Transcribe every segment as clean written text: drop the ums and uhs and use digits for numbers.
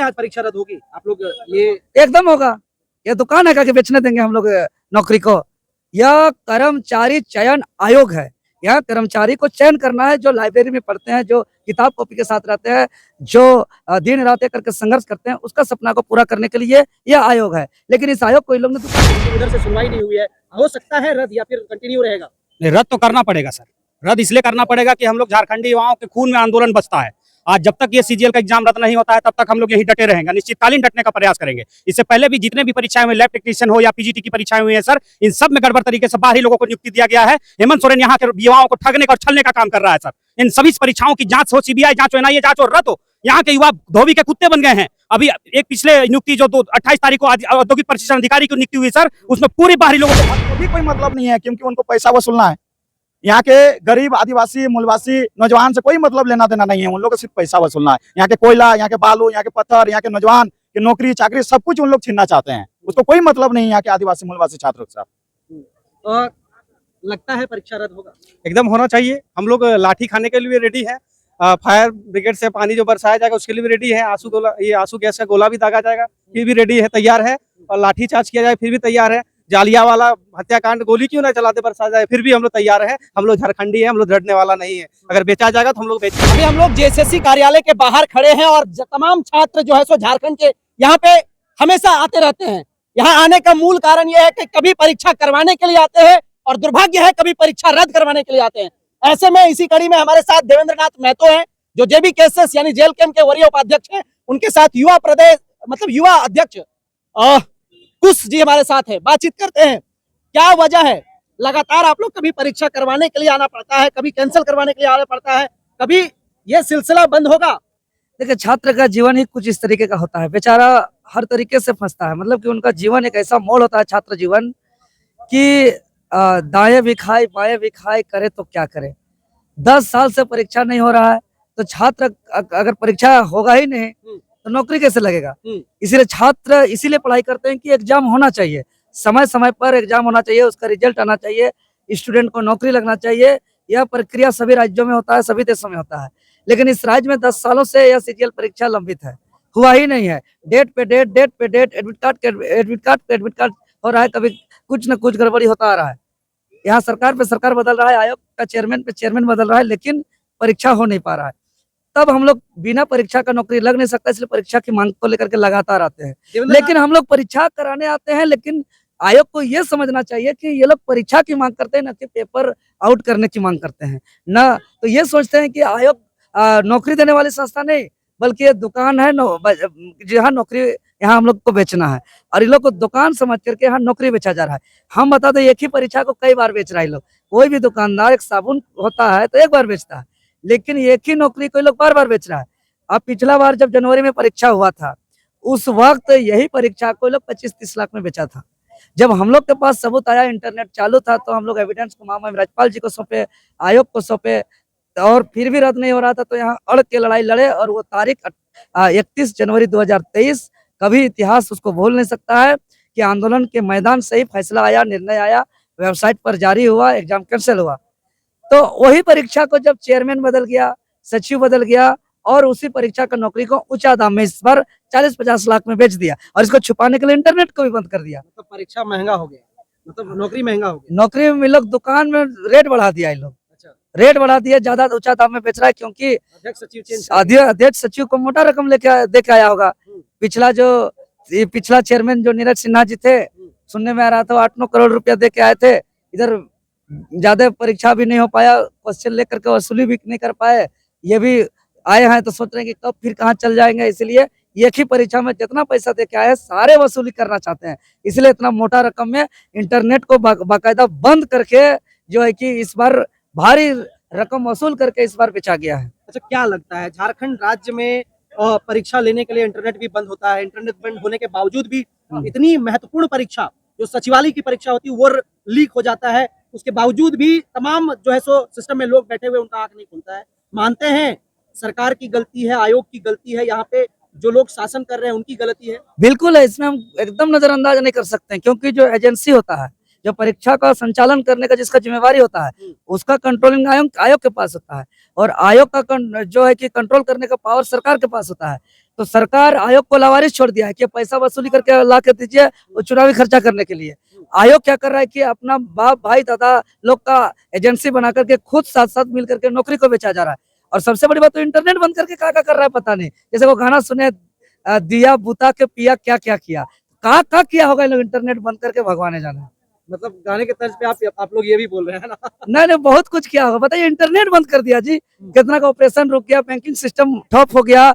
आज परीक्षा रद्द होगी? आप लोग ये एकदम होगा। ये दुकान है क्या बेचने देंगे हम लोग नौकरी को? यह कर्मचारी चयन आयोग है। यहाँ कर्मचारी को चयन करना है जो लाइब्रेरी में पढ़ते हैं, जो किताब कॉपी के साथ रहते हैं, जो दिन रात एक करके संघर्ष करते हैं, उसका सपना को पूरा करने के लिए यह आयोग है। लेकिन इस आयोग को इन लोग ने इधर से सुनवाई नहीं हुई है, हो सकता है रद्द या फिर कंटिन्यू रहेगा? रद्द तो करना पड़ेगा सर। रद्द इसलिए करना पड़ेगा कि हम लोग झारखंडी युवाओं के खून में आंदोलन बसता है। आज जब तक ये सीजीएल का एग्जाम रद्द नहीं होता है तब तक हम लोग यहीं डटे रहेंगे, निश्चितकालीन डटने का प्रयास करेंगे। इससे पहले भी जितने भी परीक्षाएं हुई, लैब टेक्नीशियन हो या पीजीटी की परीक्षाएं हुई है सर, इन सब में गड़बड़ तरीके से बाहरी लोगों को नियुक्ति दिया गया है। हेमंत सोरेन यहाँ के युवाओं को ठगने का और छलने का काम कर रहा है सर। इन सभी परीक्षाओं की जांच हो, सीबीआई जांच हो, एनआईए जांच हो, रद्द हो। यहाँ के युवा धोबी के कुत्ते बन गए हैं। अभी एक पिछले नियुक्ति जो 28 तारीख को औद्योगिक प्रशिक्षण अधिकारी की नियुक्ति हुई सर, उसमें पूरी बाहरी लोगों को भी कोई मतलब नहीं है, क्योंकि उनको पैसा वसूलना है। यहाँ के गरीब आदिवासी मूलवासी नौजवान से कोई मतलब लेना देना नहीं है, उन लोगों को सिर्फ पैसा वसूलना है। यहाँ के कोयला, यहाँ के बालू, यहाँ के पत्थर, यहाँ के नौजवान की नौकरी चाकरी सब कुछ उन लोग छीनना चाहते हैं। उसको कोई मतलब नहीं है यहाँ के आदिवासी मूलवासी छात्रों के साथ। और लगता है परीक्षा रद्द होगा? एकदम होना चाहिए। हम लोग लाठी खाने के लिए रेडी है। फायर ब्रिगेड से पानी जो बरसाया जाएगा उसके लिए भी रेडी है। आंसू गैस का गोला भी दागा जाएगा, फिर भी रेडी है, तैयार है। और लाठी चार्ज किया जाए फिर भी तैयार है। जालिया वाला हत्याकांड गोली क्यों ना चलाते बरसा जाए फिर भी हम लोग तैयार है। हम लोग झारखंडी है, हम लोग डरने वाला नहीं है। अगर बेचा जाएगा तो हम लोग बेचेंगे। अभी हम लोग जेएसएससी कार्यालय के बाहर खड़े हैं और तमाम छात्र जो है सो झारखंड के यहाँ पे हमेशा आते रहते हैं। यहाँ आने का मूल कारण यह है कि कभी परीक्षा करवाने के लिए आते हैं और दुर्भाग्य है कभी परीक्षा रद्द करवाने के लिए आते हैं। ऐसे में इसी कड़ी में हमारे साथ देवेंद्र नाथ महतो हैं जो जेबी केसेस यानी जेल कैंप के वरीय उपाध्यक्ष हैं। उनके साथ युवा प्रदेश मतलब युवा अध्यक्ष कुश जी हमारे साथ है। बातचीत करते हैं, क्या वजह है लगातार आप लोग कभी परीक्षा करवाने के लिए आना पड़ता है, कभी कैंसिल करवाने के लिए आना पड़ता है, कभी ये सिलसिला बंद होगा? देखिए, छात्र का जीवन ही कुछ इस तरीके का होता है। बेचारा हर तरीके से फंसता है। मतलब कि उनका जीवन एक ऐसा मोड़ होता है छात्र जीवन कि दाएं भी खाए बाएं भी खाए, करे तो क्या करे। 10 साल से परीक्षा नहीं हो रहा है तो छात्र अगर परीक्षा होगा ही नहीं तो नौकरी कैसे लगेगा? इसीलिए छात्र इसीलिए पढ़ाई करते हैं कि एग्जाम होना चाहिए, समय समय पर एग्जाम होना चाहिए, उसका रिजल्ट आना चाहिए, स्टूडेंट को नौकरी लगना चाहिए। यह प्रक्रिया सभी राज्यों में होता है, सभी देशों में होता है। लेकिन इस राज्य में 10 सालों से यह सीजीएल परीक्षा लंबित है, हुआ ही नहीं है। डेट पे डेट एडमिट कार्ड हो रहा है, कभी कुछ न कुछ गड़बड़ी होता आ रहा है। यहाँ सरकार पे सरकार बदल रहा है, आयोग का चेयरमैन पे चेयरमैन बदल रहा है, लेकिन परीक्षा हो नहीं पा रहा है। तब हम लोग बिना परीक्षा का नौकरी लग नहीं सकता, इसलिए परीक्षा की मांग को लेकर के लगातार आते हैं। लेकिन हम लोग परीक्षा कराने आते हैं, लेकिन आयोग को ये समझना चाहिए कि ये लोग परीक्षा की मांग करते हैं, न कि पेपर आउट करने की मांग करते हैं। ना तो ये सोचते हैं कि आयोग नौकरी देने वाली संस्था नहीं, बल्कि ये दुकान है जहाँ नौकरी यहाँ हम लोग को बेचना है, और इन लोग को दुकान समझ करके यहाँ नौकरी बेचा जा रहा है। हम बता दें, एक ही परीक्षा को कई बार बेच रहा है लोग। कोई भी दुकानदार एक साबुन होता है तो एक बार बेचता है, लेकिन एक ही नौकरी कोई लोग बार बार बेच रहा है। अब पिछला बार जब जनवरी में परीक्षा हुआ था, उस वक्त यही परीक्षा कोई लोग 25-30 लाख में बेचा था। जब हम लोग के पास सबूत आया, इंटरनेट चालू था, तो हम लोग एविडेंस को मामला में राज्यपाल जी को सौंपे, आयोग को सौंपे, और फिर भी रद्द नहीं हो रहा था। तो यहाँ अड़ के लड़ाई लड़े, और वो तारीख 31 जनवरी 2023 कभी इतिहास उसको भूल नहीं सकता है कि आंदोलन के मैदान से ही फैसला आया, निर्णय आया, वेबसाइट पर जारी हुआ, एग्जाम कैंसिल हुआ। तो वही परीक्षा को जब चेयरमैन बदल गया, सचिव बदल गया, और उसी परीक्षा का नौकरी को ऊंचा दाम में इस बार 40-50 लाख में बेच दिया, और इसको छुपाने के लिए इंटरनेट को भी बंद कर दिया। मतलब परीक्षा महंगा हो गया, मतलब नौकरी महंगा हो गया। नौकरी में लोग दुकान में रेट बढ़ा दिया, लोग रेट बढ़ा दिया, ज्यादा ऊंचा दाम में बेच रहा है, क्योंकि अध्यक्ष सचिव को मोटा रकम लेके देके आया होगा। पिछला चेयरमैन जो नीरज सिन्हा जी थे, सुनने में आ रहा था 8-9 करोड़ रुपया दे के आए थे। इधर ज्यादा परीक्षा भी नहीं हो पाया, क्वेश्चन लेकर के वसूली भी नहीं कर पाए। ये भी आए हैं तो सोच रहे हैं कि कब फिर कहाँ चल जाएंगे, इसलिए एक ही परीक्षा में जितना पैसा दे के आए सारे वसूली करना चाहते हैं। इसलिए इतना मोटा रकम में इंटरनेट को बाकायदा बंद करके जो है कि इस बार भारी रकम वसूल करके इस बार बेचा गया है। अच्छा, क्या लगता है झारखंड राज्य में परीक्षा लेने के लिए इंटरनेट भी बंद होता है, इंटरनेट बंद होने के बावजूद भी इतनी महत्वपूर्ण परीक्षा जो सचिवालय की परीक्षा होती है वो लीक हो जाता है, उसके बावजूद भी तमाम जो है सो सिस्टम में लोग बैठे हुए, उनका आंख नहीं खुलता है। मानते हैं सरकार की गलती है, आयोग की गलती है, यहाँ पे जो लोग शासन कर रहे हैं उनकी गलती है? बिल्कुल है, इसमें हम एकदम नजरअंदाज नहीं कर सकते हैं, क्योंकि जो एजेंसी होता है, जो परीक्षा का संचालन करने का जिसका जिम्मेवारी होता है, उसका कंट्रोलिंग आयोग के पास होता है, और आयोग का जो है कि कंट्रोल करने का पावर सरकार के पास होता है। तो सरकार आयोग को लावारिस छोड़ दिया है कि पैसा वसूली करके ला के दीजिए और चुनावी खर्चा करने के लिए। आयोग क्या कर रहा है कि अपना बाप भाई दादा लोग का एजेंसी बना करके खुद साथ साथ मिल करके नौकरी को बेचा जा रहा है। और सबसे बड़ी बात तो इंटरनेट बंद करके क्या कर रहा है पता नहीं। जैसे वो गाना सुने, दिया बुता के पिया क्या क्या किया, कहाँ किया होगा इन लोग इंटरनेट बंद करके, भगवान जाने। मतलब गाने के तर्ज पे आप लोग ये भी बोल रहे हैं ना? नहीं बहुत कुछ किया होगा, बताइए इंटरनेट बंद कर दिया जी, कितना का ऑपरेशन रुक गया, बैंकिंग सिस्टम ठप हो गया,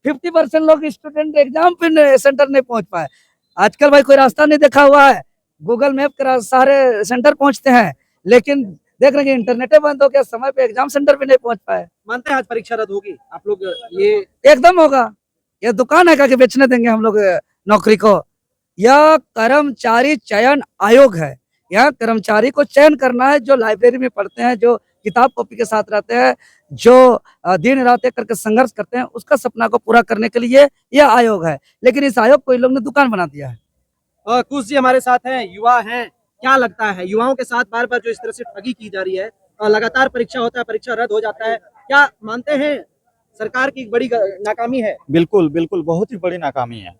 50% लोग स्टूडेंट एग्जाम पे सेंटर नहीं पहुंच पाए। आजकल भाई कोई रास्ता नहीं देखा हुआ है, गूगल मैप के सारे सेंटर पहुंचते हैं, लेकिन देख रहे हैं इंटरनेट बंद हो गया, समय पे एग्जाम सेंटर भी नहीं पहुंच पाए। मानते हैं आज परीक्षा रद्द होगी? आप लोग ये एकदम होगा, ये दुकान है क्या कि बेचने देंगे हम लोग नौकरी को? यह कर्मचारी चयन आयोग है, यहाँ कर्मचारी को चयन करना है जो लाइब्रेरी में पढ़ते हैं, जो किताब कॉपी के साथ रहते हैं, जो दिन रात एक करके संघर्ष करते हैं, उसका सपना को पूरा करने के लिए यह आयोग है। लेकिन इस आयोग को इन लोग ने दुकान बना दिया है। कुछ जी हमारे साथ हैं, युवा हैं, क्या लगता है युवाओं के साथ बार बार जो इस तरह से ठगी की जा रही है, लगातार परीक्षा होता है, परीक्षा रद्द हो जाता है, क्या मानते हैं सरकार की बड़ी नाकामी है? बिल्कुल बिल्कुल, बहुत ही बड़ी नाकामी है।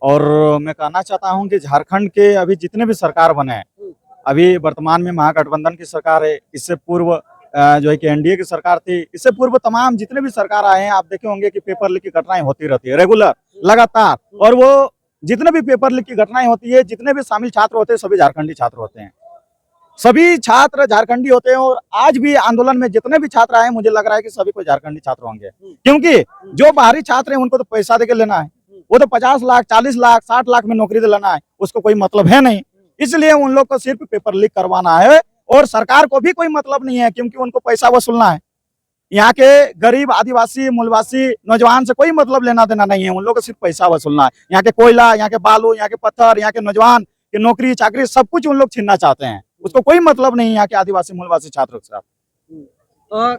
और मैं कहना चाहता हूं कि झारखंड के अभी जितने भी सरकार बने हैं, अभी वर्तमान में महागठबंधन की सरकार है, इससे पूर्व जो है कि एनडीए की सरकार थी, इससे पूर्व तमाम जितने भी सरकार आए हैं, आप देखे होंगे कि पेपर लीक की घटनाएं होती रहती है रेगुलर, लगातार। और वो जितने भी पेपर लीक की घटनाएं होती है, जितने भी शामिल छात्र होते हैं, सभी झारखंडी छात्र होते हैं, सभी छात्र झारखंडी होते हैं। और आज भी आंदोलन में जितने भी छात्र आए, मुझे लग रहा है कि सभी को झारखंडी छात्र होंगे, क्योंकि जो बाहरी छात्र हैं उनको तो पैसा देके लेना है, वो तो 50 लाख 40 लाख 60 लाख में नौकरी दिलाना है, उसको कोई मतलब है नहीं। इसलिए उन लोग को सिर्फ पेपर लीक करवाना है, और सरकार को भी कोई मतलब नहीं है, क्योंकि उनको पैसा वसूलना है। यहाँ के गरीब आदिवासी मूलवासी नौजवान से कोई मतलब लेना देना नहीं है, उन लोग को सिर्फ पैसा वसूलना है। यहाँ के कोयला, यहाँ के बालू, यहाँ के पत्थर, यहाँ के नौजवान की नौकरी चाकरी सब कुछ उन लोग छीनना चाहते हैं, उसको कोई मतलब नहीं है यहाँ के आदिवासी मूलवासी छात्रों के साथ। तो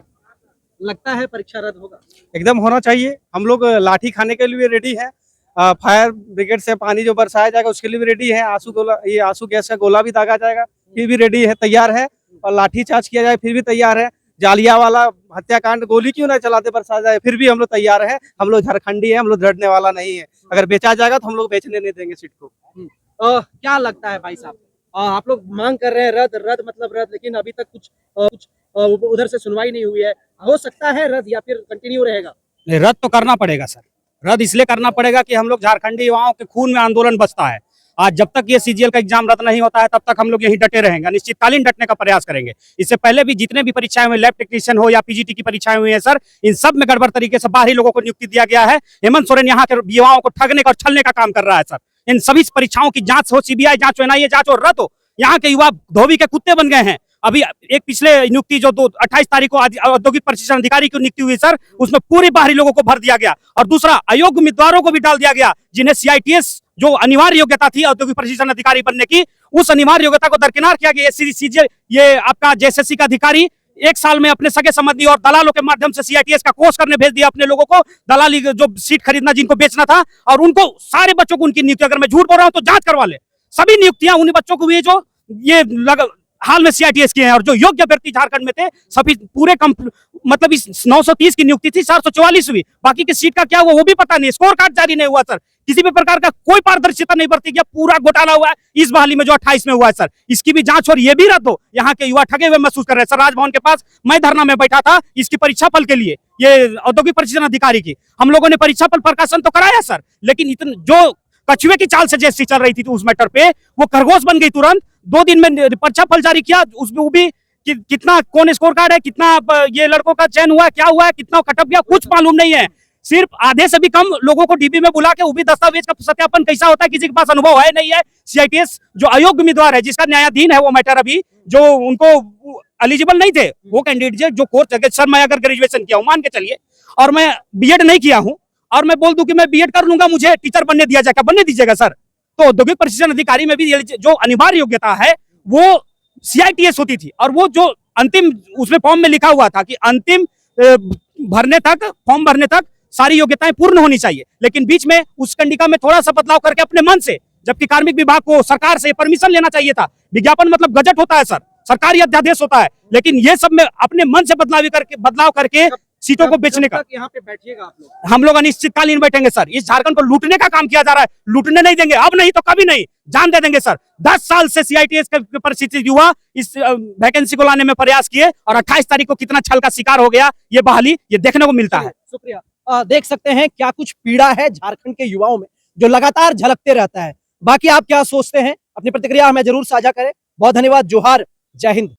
लगता है परीक्षा रद्द होगा? एकदम होना चाहिए। हम लोग लाठी खाने के लिए रेडी है, फायर ब्रिगेड से पानी जो बरसाया जाएगा उसके लिए भी रेडी है, आंसू गैस का गोला भी दागा जाएगा फिर भी रेडी है, तैयार है, और लाठी चार्ज किया जाए फिर भी तैयार है, जालियावाला हत्याकांड गोली क्यों ना चलाते बरसा जाए फिर भी हम लोग तैयार है। हम लोग झारखंडी है, हम लोग डरने वाला नहीं है। अगर बेचा जाएगा तो हम लोग बेचने नहीं देंगे सीट को। क्या लगता है भाई साहब, आप लोग मांग कर रहे हैं रद्द मतलब रद्द, लेकिन अभी तक कुछ उधर से सुनवाई नहीं हुई है, हो सकता है रद्द या फिर कंटिन्यू रहेगा? रद्द तो करना पड़ेगा सर, रद्द इसलिए करना पड़ेगा कि हम लोग झारखंडी युवाओं के खून में आंदोलन बसता है। आज जब तक ये सीजीएल का एग्जाम रद्द नहीं होता है तब तक हम लोग यहीं डटे रहेंगे, निश्चितकालीन डटने का प्रयास करेंगे। इससे पहले भी जितने भी परीक्षाएं हुई, लैब टेक्नीशियन हो या पीजीटी की परीक्षाएं हुई है सर, इन सब में गड़बड़ तरीके से बाहरी लोगों को नियुक्ति दिया गया है। हेमंत सोरेन यहाँ के युवाओं को ठगने का और छलने का काम कर रहा है सर। इन सभी परीक्षाओं की जांच हो, सीबीआई जांच हो, एनआईए जांच हो, रद्द हो। यहाँ के युवा धोबी के कुत्ते बन गए हैं। अभी एक पिछले नियुक्ति जो 28 तारीख को औद्योगिक प्रशिक्षण अधिकारी की नियुक्ति हुई सर, उसमें पूरे बाहरी लोगों को भर दिया गया, और दूसरा अयोग्य उम्मीदवारों को भी डाल दिया गया, जिन्हें सीआईटीएस जो अनिवार्य योग्यता थी औद्योगिक प्रशिक्षण अधिकारी बनने की, उस अनिवार्य योग्यता को दरकिनार किया गया। सीजीएल ये आपका जेएसएससी का अधिकारी 1 साल में अपने सगे संबंधी और दलालों के माध्यम से सीआईटीएस का कोर्स करने भेज दिया अपने लोगों को, दलाली जो सीट खरीदना जिनको बेचना था, और उनको सारे बच्चों को उनकी नियुक्ति, अगर मैं झूठ बोल रहा हूं तो जांच करवा ले, सभी नियुक्तियां उन्हीं बच्चों को हुई जो ये हाल में सीआईटीएस किए हैं, और जो योग्य व्यक्ति झारखंड में थे सभी पूरे मतलब इस 930 की नियुक्ति थी, 444 हुई, बाकी की सीट का क्या हुआ वो भी पता नहीं, स्कोर कार्ड जारी नहीं हुआ सर, किसी भी प्रकार का कोई पारदर्शिता नहीं बरती गया, पूरा घोटाला हुआ है इस बहाली में जो 28 में हुआ है सर, इसकी भी जांच और ये भी रद्द हो। यहाँ के युवा ठगे हुए महसूस कर रहे हैं सर। राजभवन के पास मैं धरना में बैठा था इसकी परीक्षा फल के लिए, ये औद्योगिक प्रशिक्षण अधिकारी की, हम लोगों ने परीक्षा फल प्रकाशन तो कराया सर, लेकिन इतने जो कछुए की चाल से जैसी चल रही थी उस मैटर पे, वो खरगोश बन गई तुरंत। 2 दिन में परीक्षा फल जारी किया, उसमें वो भी कितना कौन स्कोर कार्ड है, कितना ये लड़कों का चयन हुआ, क्या हुआ है, कितना कटअप गया, कुछ मालूम नहीं है। सिर्फ आधे से भी कम लोगों को डीबी में बुला के, वो भी दस्तावेज का सत्यापन कैसा होता है, किसी के पास अनुभव है नहीं है। सीआईटीएस जो अयोग्य उम्मीदवार है, जिसका न्यायाधीन है वो मैटर, अभी जो उनको एलिजिबल नहीं थे वो कैंडिडेट जो कोर्स, सर मैं अगर ग्रेजुएशन किया हूं मान के चलिए, और मैं बीएड नहीं किया हूं, और मैं बोल दूं कि मैं बीएड कर लूंगा, मुझे टीचर बनने दिया जाएगा, बनने दीजिएगा सर, तो औद्योगिक प्रशिक्षण अधिकारी में भी जो अनिवार्य योग्यता है वो सीआईटीएस होती थी, और वो जो अंतिम उसमें फॉर्म में लिखा हुआ था कि अंतिम फॉर्म भरने तक सारी योग्यताएं पूर्ण होनी चाहिए, लेकिन बीच में उस कंडिका में थोड़ा सा बदलाव करके अपने मन से, जबकि कार्मिक विभाग को सरकार से परमिशन लेना चाहिए था, विज्ञापन मतलब गजट होता है सर, सरकारी अध्यादेश होता है, लेकिन ये सब में अपने मन से बदलाव करके सीटों को बेचने का। यहाँ पे बैठिएगा आप लोग? हम लोग अनिश्चितकालीन बैठेंगे सर। इस झारखंड को लूटने का काम किया जा रहा है, लूटने नहीं देंगे, अब नहीं तो कभी नहीं, जान दे देंगे सर। 10 साल से सीआईटीएस के परिस्थिति युवा इस वैकेंसी को लाने में प्रयास किए और 28 तारीख को कितना छल का शिकार हो गया ये बहाली, ये देखने को मिलता है। शुक्रिया। देख सकते हैं क्या कुछ पीड़ा है झारखंड के युवाओं में जो लगातार झलकते रहता है। बाकी आप क्या सोचते हैं, अपनी प्रतिक्रिया हमें जरूर साझा करें। बहुत धन्यवाद। जोहार, जय हिंद।